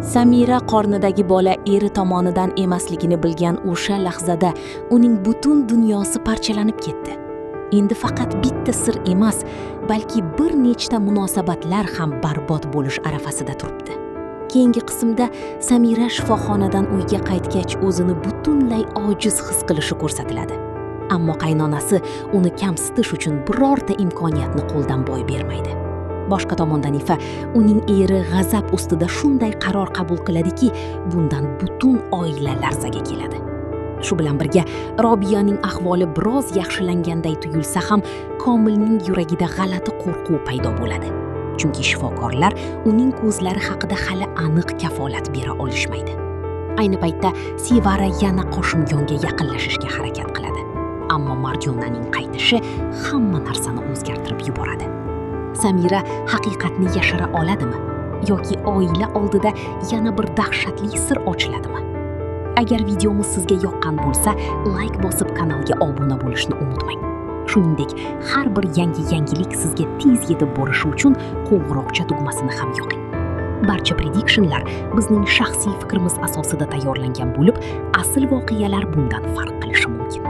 Samira qornidagi bola eri tomonidan emasligini bilgan o'sha lahzada uning butun dunyosi parchalanib ketdi. Endi faqat bitta sir emas, balki bir nechta munosabatlar ham barbod bo'lish arafasida turibdi. Keyingi qismda Samira shifoxonadan uyga qaytgach o'zini butunlay ojiz his qilishi ko'rsatiladi. Ammo qaynonasi uni kamsitish uchun birorta imkoniyatni qo'ldan boy bermaydi. Boshqa tomondan Ifa uning eri g'azab ustida shunday qaror qabul qiladiki, bundan butun oila larzaga keladi. Shu bilan birga Robiyaning ahvoli biroz yaxshilanganday tuyulsa ham, Komilning yuragida g'alati qo'rquv paydo bo'ladi. Chunki shifokorlar uning ko'zlari haqida hali aniq kafolat bera olishmaydi. Ayni paytda Sevara yana Qoshimjonga yaqinlashishga harakat qiladi. Ammo Marjonaning qaytishi hamma narsani o'zgartirib yuboradi. Samira haqiqatni yashira oladimi yoki oila oldida yana bir dahshatli sir ochiladimi? Agar videomiz sizga yoqqan bo'lsa, like bosib kanalga obuna bo'lishni unutmang. Shuningdek, har bir yangilik sizga tez yetib borishi uchun qo'ng'iroqcha tugmasini ham yoqing. Barcha predictionlar bizning shaxsiy fikrimiz asosida tayyorlangan bo'lib, asl voqealar bundan farq qilishi mumkin.